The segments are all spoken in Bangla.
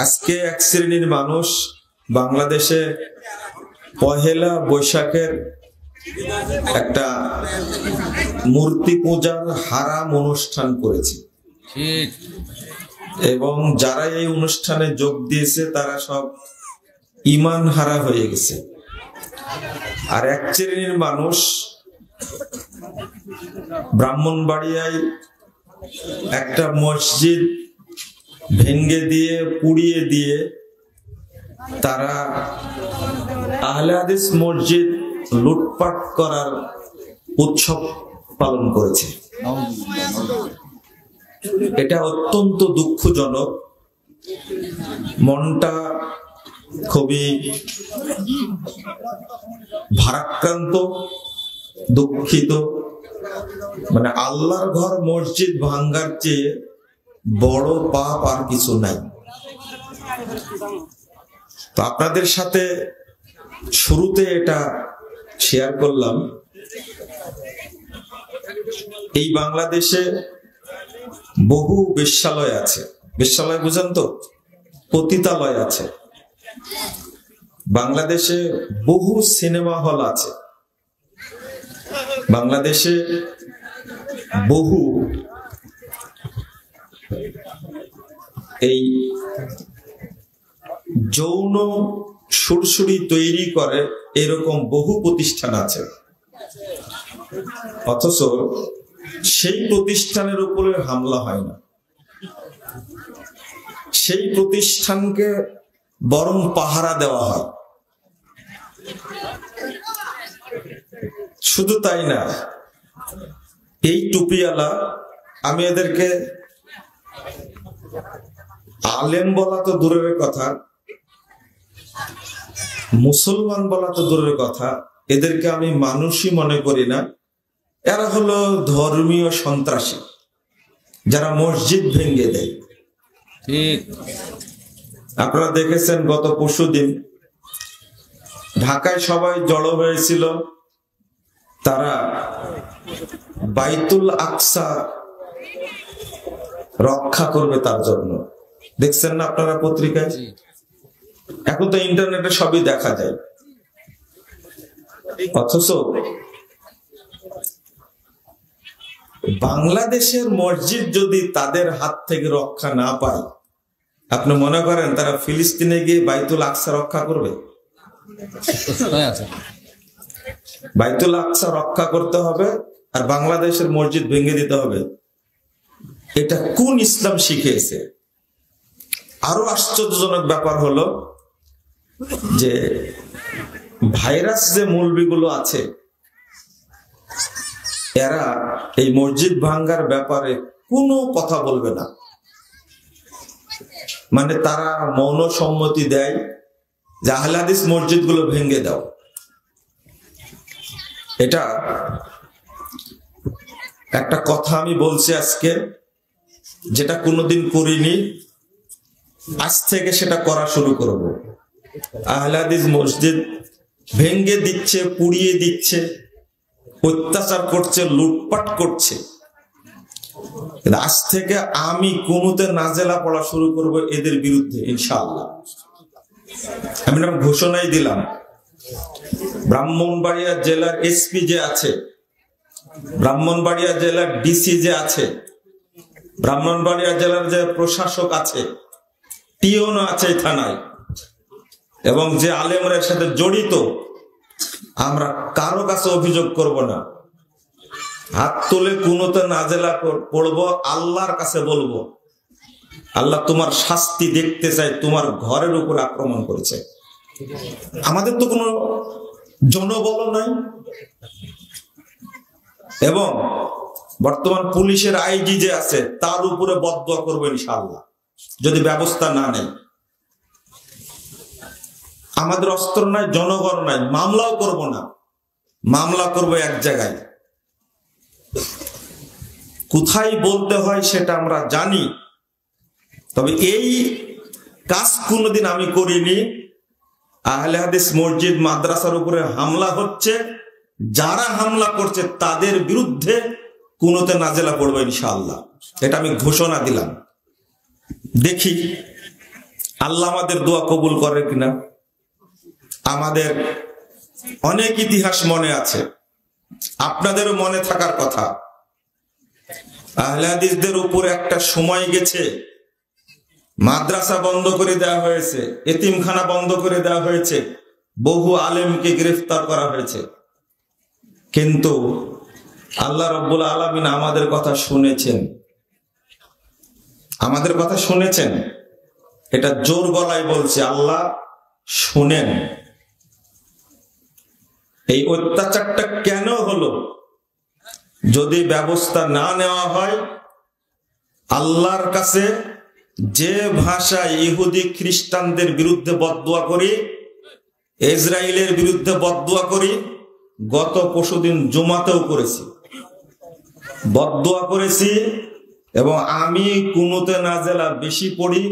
আজকে এক শ্রেণীর মানুষ বাংলাদেশে পহেলা বৈশাখের একটা মূর্তি পূজার হারাম অনুষ্ঠান করেছে এবং যারা এই অনুষ্ঠানে যোগ দিয়েছে তারা সব ঈমান হারা হয়ে গেছে। আর এক শ্রেণীর মানুষ ব্রাহ্মণবাড়িয়ায় একটা মসজিদ ভেঙ্গে দিয়ে পুড়িয়ে দিয়ে তারা আহলে হাদিস মসজিদ লুটপাট করার উৎসব পালন করেছে। এটা অত্যন্ত দুঃখজনক, মনটা খুবই ভারাক্রান্ত, দুঃখিত। মানে আল্লাহর ঘর মসজিদ ভাঙ্গার চেয়ে বড় পাপ আর কিছু নাই। তো আপনাদের সাথে শুরুতে এটা শেয়ার করলাম। এই বাংলাদেশে বহু বেশ্যালয় আছে। বেশ্যালয় বুঝেন তো? পতিতালয় আছে। বাংলাদেশে বহু সিনেমা হল আছে। বাংলাদেশে বহু এই যৌন সুরসুরি তৈরি করে এরকম বহু প্রতিষ্ঠান আছে, অথচ সেই প্রতিষ্ঠানের উপরে হামলা হয় না। সেই প্রতিষ্ঠানকে বরং পাহারা দেওয়া হয়। শুধু তাই না, এই টুপিওয়ালা, আমি এদেরকে আলেম বলা তো দূরের কথা, মুসলমান বলা তো দূরের কথা, এদেরকে আমি মানুষই মনে করি না। এরা হলো ধর্মীয় সন্ত্রাসী যারা মসজিদ ভেঙে দেয়। ঠিক, আপনারা দেখেছেন গত পরশুদিন ঢাকায় সবাই জড়ো হয়েছিল, তারা বাইতুল আকসা রক্ষা করবে তার জন্য। দেখছেন না আপনারা পত্রিকায়? এখন তো ইন্টারনেটে সবই দেখা যায়। অথচ বাংলাদেশের মসজিদ যদি তাদের হাত থেকে রক্ষা না পায়, আপনি মনে করেন তারা ফিলিস্তিনে গিয়ে বাইতুল আকসা রক্ষা করবে? বাইতুল আকসা রক্ষা করতে হবে আর বাংলাদেশের মসজিদ ভেঙে দিতে হবে। এটা কোন ইসলাম শিখিয়েছে? আরো আশ্চর্যজনক ব্যাপার হলো যে ভাইরাস যে মৌলবীগুলো আছে, এরা এই মসজিদ ভাঙ্গার ব্যাপারে কোনো কথা বলবে না। মানে তারা মৌন সম্মতি দেয় যে আহলে হাদিস মসজিদগুলো ভেঙে দাও। এটা একটা কথা আমি বলছি আজকে, যেটা কোনোদিন করিনি, আজ থেকে সেটা করা শুরু করব। আহলে হাদিস মসজিদ ভেঙে দিচ্ছে, পুড়িয়ে দিচ্ছে, অত্যাচার করছে, লুটপাট করছে। আজ থেকে আমি কুনুতে নাজেলা পড়া শুরু করব এদের বিরুদ্ধে, ইনশাআল্লাহ। আমি ঘোষণাই দিলাম, ব্রাহ্মণবাড়িয়া জেলার এসপি যে আছে, ব্রাহ্মণবাড়িয়া জেলার ডিসি যে আছে, ব্রাহ্মণবাড়িয়া জেলার যে প্রশাসক আছে, টিওনো আছে থানায়, এবং যে আলেমরা সাথে জড়িত, আমরা কারো কাছে অভিযোগ করব না। হাত তুলে কুনুতে নাজেলা পড়বো, আল্লাহর কাছে বলবো, আল্লাহ তোমার শাস্তি দেখতে চাই, তোমার ঘরের উপর আক্রমণ করেছে। আমাদের তো কোনো জনবল নাই, এবং বর্তমান পুলিশের আইজি যে আছে তার উপরে বদদোয়া করবো ইনশাআল্লাহ যদি ব্যবস্থা না নেয়। আমাদের অস্ত্র নাই, জনগণ নাই, মামলাও করব না। মামলা করব এক জায়গায়, কোথায় বলতে হয় সেটা আমরা জানি। তবে এই কাজ কোনোদিন আমি করিনি। আহলে হাদিস মসজিদ মাদ্রাসার উপরে হামলা হচ্ছে, যারা হামলা করছে তাদের বিরুদ্ধে কুনুতে নাজেলা পড়বো ইনশাআল্লাহ। এটা আমি ঘোষণা দিলাম। দেখি আল্লাহ আমাদের দোয়া কবুল করে কিনা। আমাদের অনেক ইতিহাস মনে আছে, আপনাদেরও মনে থাকার কথা। আহলে হাদিসদের উপর একটা সময় গেছে, মাদ্রাসা বন্ধ করে দেওয়া হয়েছে, এতিমখানা বন্ধ করে দেওয়া হয়েছে, বহু আলেমকে গ্রেফতার করা হয়েছে, কিন্তু আল্লাহ রাব্বুল আলামিন আমাদের কথা শুনেছেন। আমাদের কথা শুনেছেন, এটা জোর গলায় বলছে, আল্লাহ শুনেন। এই অত্যাচারটা কেন হলো? যদি ব্যবস্থা না নেওয়া হয়, আল্লাহর কাছে যে ভাষায় ইহুদি খ্রিস্টানদের বিরুদ্ধে বদদুয়া করি, ইসরায়েলের বিরুদ্ধে বদদুয়া করি, গত পরশুদিন জুমাতেও করেছি, বদদুয়া করেছি। এবং আমি কুনুতে নাজেলা বেশি পড়ি,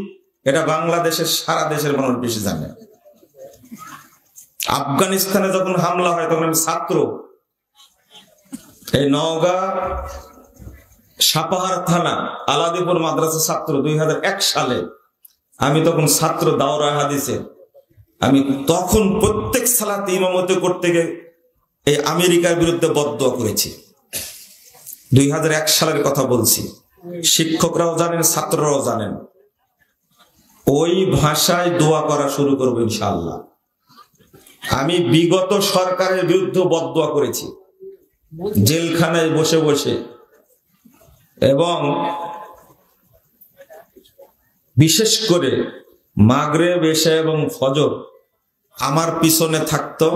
এটা বাংলাদেশের সারা দেশের মানুষ বেশি জানে। আফগানিস্তানে যখন হামলা হয় তখন আমি ছাত্র, এই নওগাঁ সাপাহার থানা আলাদিপুর মাদ্রাসা ছাত্র, 2001 সালে আমি তখন ছাত্র দাওরা হাদিসে। আমি তখন প্রত্যেক সালাতে ইমামতি করতে গিয়ে এই আমেরিকার বিরুদ্ধে বদদুয়া করেছি। 2001 সালের কথা বলছি, শিক্ষকরাও জানেন, ছাত্ররাও জানেন। ওই ভাষায় দোয়া করা শুরু করবো ইনশাআল্লাহ। আমি বিগত সরকারের বিরুদ্ধে বদদুয়া করেছি, জেলখানায় বসে বসে। এবং বিশেষ করে মাগরিব, এশা এবং ফজর আমার পিছনে থাকতো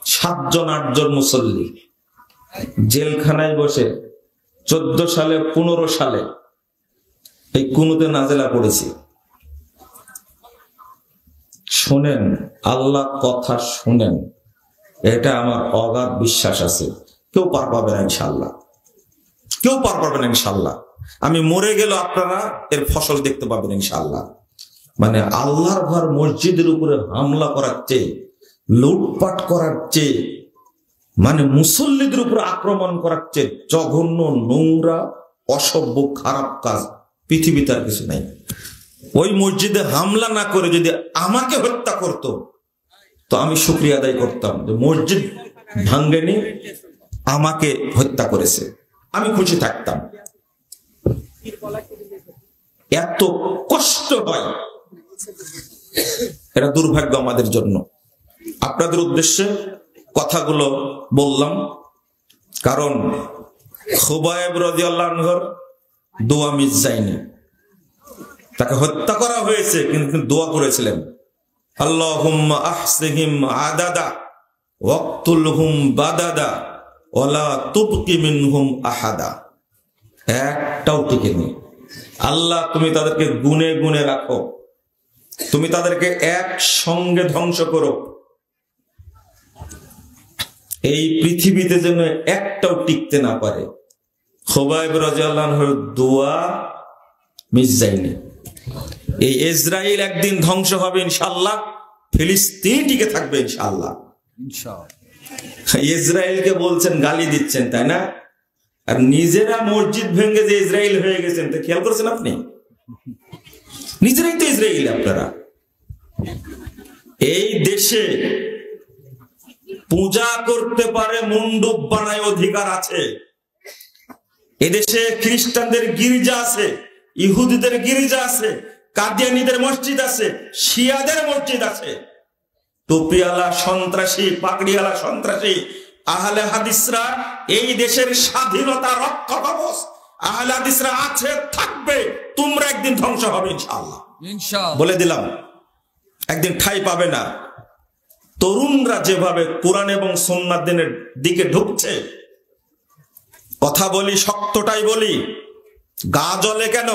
7 জন 8 জন মুসল্লি, জেলখানায় বসে 14 সালে 15 সালে এই কুনুতে নাজেলা পড়েছি। শুনেন, আল্লাহ কথা শুনেন, এটা আমার অগাধ বিশ্বাস আছে। কেউ পার পাবে না ইনশাআল্লাহ, কেউ পার পাবে না ইনশাআল্লাহ। আমি মরে গেল আপনারা এর ফসল দেখতে পাবেন ইনশাআল্লাহ। মানে আল্লাহর ঘর মসজিদের উপরে হামলা করার চেয়ে, লুটপাট করার চেয়ে, মানে মুসল্লিদের উপরে আক্রমণ করার চেয়ে জঘন্য, নোংরা, অসভ্য, খারাপ কাজ পৃথিবীতে আর কিছু নাই। ওই মসজিদে হামলা না করে যদি আমাকে হত্যা করত, তো আমি শুকরিয়া আদায় করতাম যে মসজিদ ভাঙ্গেনি, আমাকে হত্যা করেছে, আমি খুশি থাকতাম। এত কষ্ট হয়, এটা দুর্ভাগ্য আমাদের জন্য। আপনাদের উদ্দেশ্যে কথাগুলো বললাম, কারণ খুবাইব রাদিয়াল্লাহু আনহুর দোয়া মিস যায়নি। তাকে হত্যা করা হয়েছে, কিন্তু দোয়া করেছিলেন, আল্লাহুম্মা আহসিহিম আদাদা ওয়াকতুলহুম বাদাদা ওয়ালা তুবকি মিনহুম আহাদা। একটাও টিকে নেই। আল্লাহ তুমি তাদেরকে গুনে গুনে রাখো, তুমি তাদেরকে একসঙ্গে ধ্বংস করো, এই পৃথিবীতে যেন একটাও টিকতে না পারে। খুবাইব রাদিয়াল্লাহু আনহুর দোয়া মিস যায়নি। এই ইসরায়েল একদিন ধ্বংস হবে ইনশাআল্লাহ, ফিলিস্তিন টিকে থাকবে ইনশাআল্লাহ। ইসরায়েলকে বলছেন, গালি দিচ্ছেন, তাই না? আর নিজেরা মসজিদ ভেঙে যে ইসরায়েল হয়ে গেছেন, তা খেয়াল করেছেন আপনি? নিজেরাই তো ইসরায়েল। আপনারা এই দেশে পূজা করতে পারে, মণ্ডপ বানায় অধিকার আছে। এদেশে খ্রিস্টানদের গির্জা আছে, ইহুদিদের গির্জা আছে, কাদিয়ানীদের মসজিদ আছে, শিয়াদের মসজিদ আছে। টুপিওয়ালা সন্ত্রাসী, পাগড়িওয়ালা সন্ত্রাসী আহলে হাদিসরা এই দেশের স্বাধীনতা রক্ষা কবচ। আহলে হাদিসরা আছে, থাকবে, তোমরা একদিন ধ্বংস হবে ইনশাআল্লাহ। বলে দিলাম, একদিন ঠাঁই পাবে না। তরুণরা যেভাবে কোরআন এবং সুন্নাত দ্বীনের দিকে ঢুকছে, কথা বলি, শক্তটাই বলি, গা জ্বলে কেন?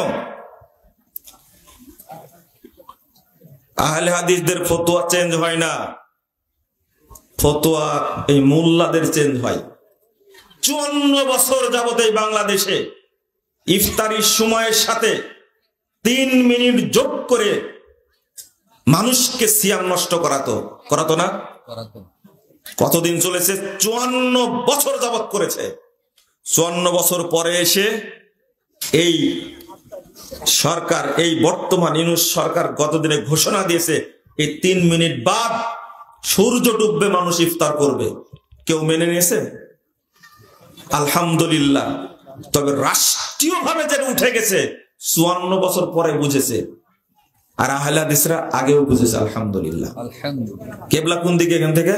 আহলে হাদিসদের ফতোয়া চেঞ্জ হয় না, ফতোয়া এই মোল্লাদের চেঞ্জ হয়। 54 বছর যাবত এই বাংলাদেশে ইফতারির সময়ের সাথে 3 মিনিট যোগ করে মানুষকে সিয়াম নষ্ট করাতো না? কতদিন চলেছে? 54 বছর যাবত করেছে। 54 বছর পরে এসে এই সরকার, এই বর্তমান ইউনূস সরকার গতদিনে ঘোষণা দিয়েছে এই 3 মিনিট বাদ সূর্য ডুববে মানুষ ইফতার করবে। কেউ মেনে নিয়েছে? আলহামদুলিল্লাহ। তবে রাষ্ট্রীয়ভাবে যেটা উঠে গেছে 54 বছর পরে বুঝেছে, আর আহলে হাদিসরা আগেও বুঝেছে। আলহামদুলিল্লাহ। কেবলা কোন দিকে? এখান থেকে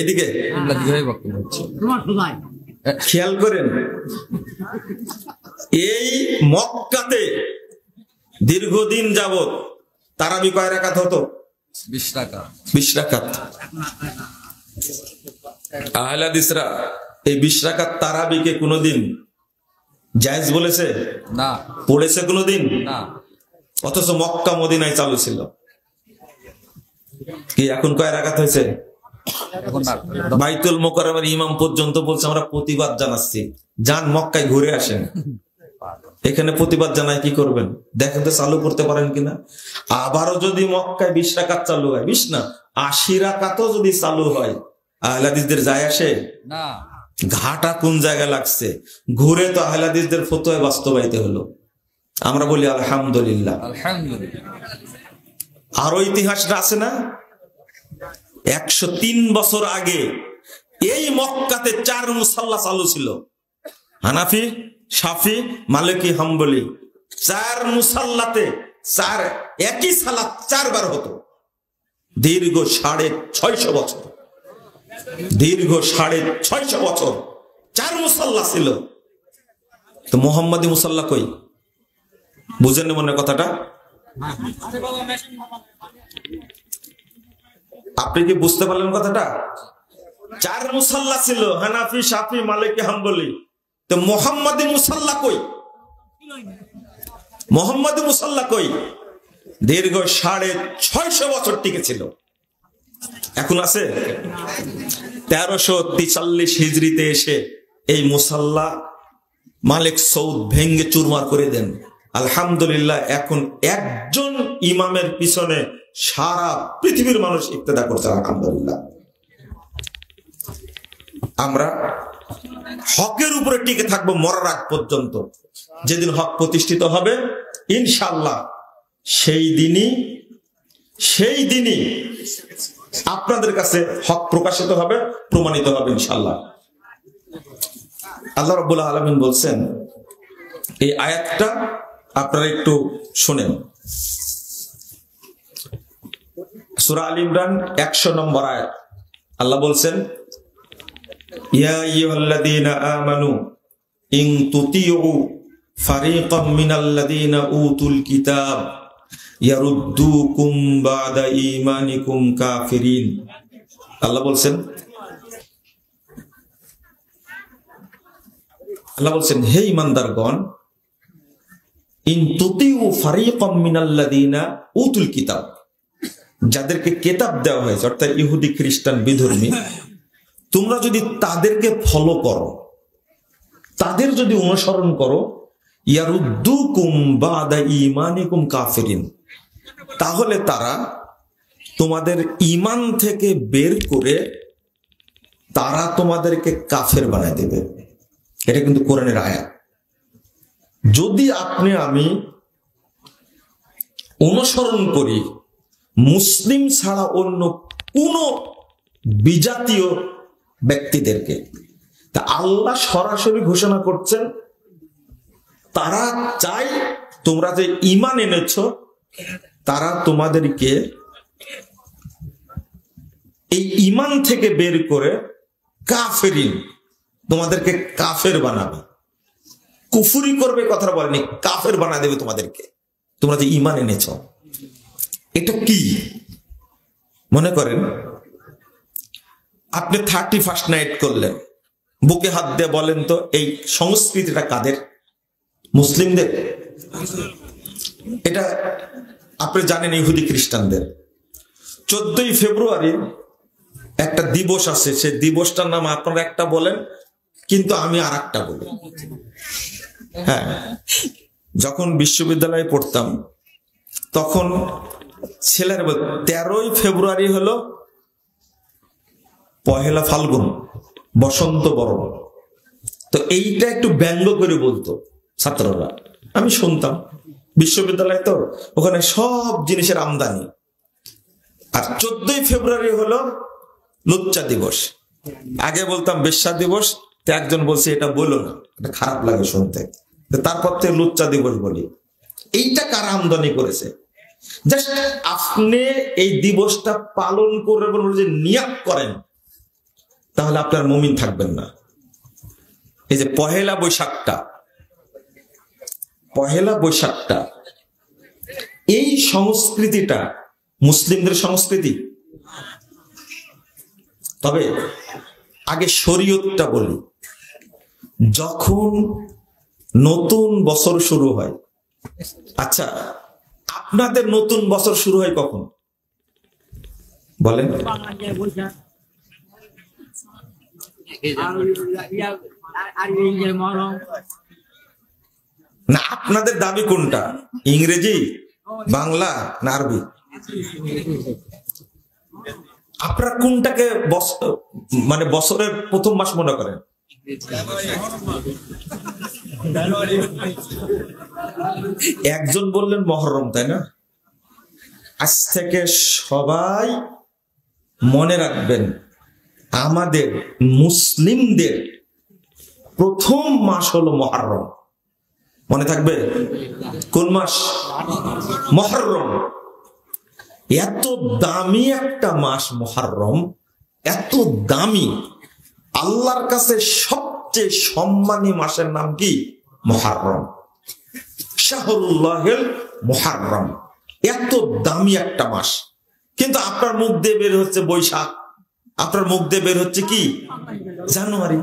এদিকে খেয়াল করেন। এই মক্কাতে দীর্ঘদিন যাবত তারাবি কয় রাকাত হতো? 20 রাকাত। আহলে হাদিসরা এই 20 রাকাত তারাবিকে কোনদিন জায়েজ বলেছে? না। পড়েছে কোনদিন? না। অথচ মক্কা মদিনায় চালু ছিল। কি এখন কয় রাকাত হয়েছে? বাইতুল মুকাররমের ইমাম পর্যন্ত বলছে আমরা প্রতিবাদ জানাচ্ছি, যান মক্কায় ঘুরে আসেন। এখানে প্রতিবাদ জানায় কি করবেন? দেখেন তো চালু করতে পারেন কিনা। আবারও যদি মক্কায় 20 রাকাত চালু হয়, 20 না 80 রাকাতও যদি চালু হয়, আহলে হাদিসদের যায় আসে না। ঘাটা কোন জায়গায় লাগছে? ঘুরে তো আহলে হাদিসদের ফতোয়া বাস্তবায়িত হলো। আমরা বলি আলহামদুলিল্লাহ। আরো ইতিহাসটা আছে না? 103 বছর আগে এই মক্কাতে 4 মুসাল্লা চালু ছিল। হানাফি, শাফি, মালিকি, হাম্বলি। 4 মুসাল্লাতে একই সালাত 4 বার হতো। দীর্ঘ 650 বছর, দীর্ঘ 650 বছর 4 মুসাল্লা ছিল। তো মোহাম্মদী মুসাল্লা কই? বুঝেন মনে কথাটা? আপনি কি বুঝতে পারলেন কথাটা? 4 মুসাল্লা ছিল, হানাফি, শাফি, মালিকি, হাম্বলি। তো মোহাম্মদী মুসাল্লা কই? মোহাম্মদী মুসাল্লা কই? দীর্ঘ 650 বছর টিকে ছিল। এখন আছে? 1343 হিজরিতে এসে এই মুসাল্লা মালিক সৌদ ভেঙ্গে চুরমার করে দেন। আলহামদুলিল্লাহ, এখন একজন ইমামের পিছনে সারা পৃথিবীর মানুষ ইক্তেদা করছে। আলহামদুলিল্লাহ। আমরা হকের উপরে টিকে থাকবো মরার আগ পর্যন্ত। যেদিন হক প্রতিষ্ঠিত হবে ইনশাআল্লাহ, সেই দিনই আপনাদের কাছে হক প্রকাশিত হবে, প্রমাণিত হবে ইনশাআল্লাহ। আল্লাহ রাব্বুল আলামিন বলছেন, এই আয়াতটা আপনারা একটু শুনেন। সূরা আল ইমরান 100 নম্বর আয়াত। আল্লাহ বলছেন, ইয়া আইয়ুহাল্লাযীনা আমানু ইন তুতিউ ফারীকাম মিনাল্লাযীনা উতুল কিতাব ইয়ারুদ্দুকুম বা'দা ঈমানিকুম কাফিরিন। আল্লাহ বলছেন, হে ঈমানদারগণ, ইন তুতিউ ফারীকাম মিনাল্লাযীনা উতুল কিতাব, যাদেরকে কিতাব দেওয়া হয়েছে, অর্থাৎ ইহুদি, খ্রিস্টান, বিধর্মী, তোমরা যদি তাদেরকে ফলো করো, তাদের যদি অনুসরণ করো, ইয়ারুদ্দুকুম বা'দা ঈমানিকুম কাফিরিন, তাহলে তারা তোমাদের ঈমান থেকে বের করে তারা তোমাদেরকে কাফের বানায় দেবে। এটা কিন্তু কোরআনের আয়াত। যদি আপনি আমি অনুসরণ করি মুসলিম ছাড়া অন্য কোন বিজাতীয় ব্যক্তিদেরকে, তা আল্লাহ সরাসরি ঘোষণা করছেন, তারা চাই তোমরা যে ঈমান এনেছ, তারা তোমাদেরকে এই ঈমান থেকে বের করে কাফেরিন, তোমাদেরকে কাফের বানাবে। কুফরি করবে কথাটা বলেনি, কাফের বানা দেবে তোমাদেরকে, তোমরা যে ঈমান এনেছ। এটা কি? মনে করেন আপনি 31st নাইট করলেন, বুকে হাত দিয়ে বলেন তো এই সংস্কৃতিটা কাদের? মুসলিমদের। এটা আপনি জানেন ইহুদি খ্রিস্টানদের। 14ই ফেব্রুয়ারি একটা দিবস আছে, সেই দিবসটার নাম আপনারা একটা বলেন, কিন্তু আমি আর একটা বলি। হ্যাঁ, যখন বিশ্ববিদ্যালয়ে পড়তাম তখন ছেলের 13ই ফেব্রুয়ারি হলো পহেলা ফাল্গুন, বসন্ত বরণ। তো এইটা একটু ব্যঙ্গ করে বলতো, ছাত্ররা, আমি শুনতাম বিশ্ববিদ্যালয় তো, ওখানে সব জিনিসের আমদানি। আর 14ই ফেব্রুয়ারি হলো লুচ্চা দিবস। আগে বলতাম বেশ্যা দিবস, তো একজন বলছে এটা বলো না, এটা খারাপ লাগে শুনতে, তারপর থেকে লুচ্চা দিবস বলি। এইটা কারা আমদানি করেছে? জাস্ট আপনি এই দিবসটা পালন করে যে নিয়াত করেন, তাহলে আপনার মুমিন থাকবেন না। এই যে পহেলা বৈশাখটা এই সংস্কৃতিটা মুসলিমদের সংস্কৃতি। তবে আগে শরীয়তটা বলি। যখন নতুন বছর শুরু হয়, আচ্ছা আপনাদের নতুন বছর শুরু হয় কখন বলেন? না, আপনাদের দাবি কোনটা, ইংরেজি, বাংলা না আরবি? আপনারা কোনটাকে মানে বছরের প্রথম মাস মনে করেন? একজন বললেন মহরম, তাই না? আজ থেকে সবাই মনে রাখবেন, আমাদের মুসলিমদের প্রথম মাস হলো মহরম। মনে থাকবে? কোন মাস? মহরম। এত দামি একটা মাস মহরম, এত দামি, আল্লাহর কাছে সবচেয়ে সম্মানী মাসের নাম কি? মহরম। শাহরুল্লাহিল মুহাররম, এত দামি একটা মাস। কিন্তু আপনার মুখ দিয়ে বের হচ্ছে বৈশাখ, আপনার মুখ দিয়ে বের হচ্ছে কি? জানুয়ারি।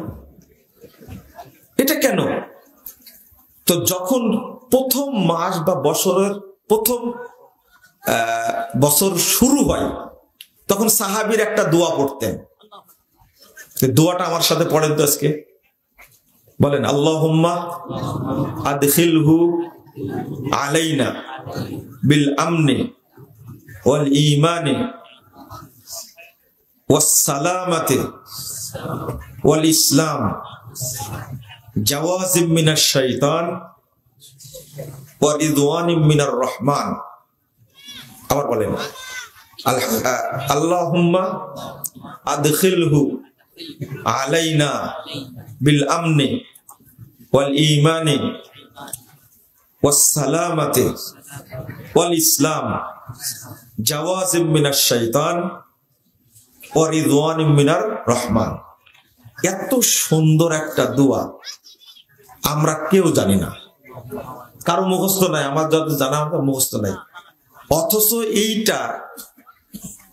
এটা কেন? তো যখন প্রথম মাস বা বছরের প্রথম বছর শুরু হয়, তখন সাহাবীর একটা দোয়া পড়তেন। দোয়াটা আমার সাথে পড়েন তো আজকে, বলেন আল্লাহুম্মা আদখিলহু আলাইনা বিল আমনি ওয়াল ঈমানি ওয়াস সালামাতি ওয়াল ইসলাম জাওয়াজিম মিনাশ শাইতান ওয়া রিদওয়ানিম মিনার রহমান। আবার বলেন আল্লাহুম্মা আদখিলহু আলাইনা বিল আমনি ওয়াল ঈমানি ওয়াস সালামাতি ওয়াল ইসলাম জাওয়াজিম মিনাশ শাইতান ওয়া রিদওয়ানিম মিনার রহমান। এত সুন্দর একটা দোয়া আমরা কেউ জানি না, কারো মুখস্থ নাই, আমার যত জানা মুখস্থ নাই। অথচ এইটা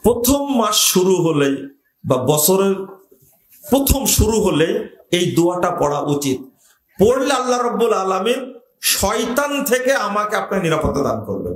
প্রথম মাস শুরু হলে বা বছরের প্রথম শুরু হলে এই দোয়াটা পড়া উচিত। পড়লে আল্লাহ রাব্বুল আলামিন শয়তান থেকে আমাকে আপনার নিরাপত্তা দান করবেন।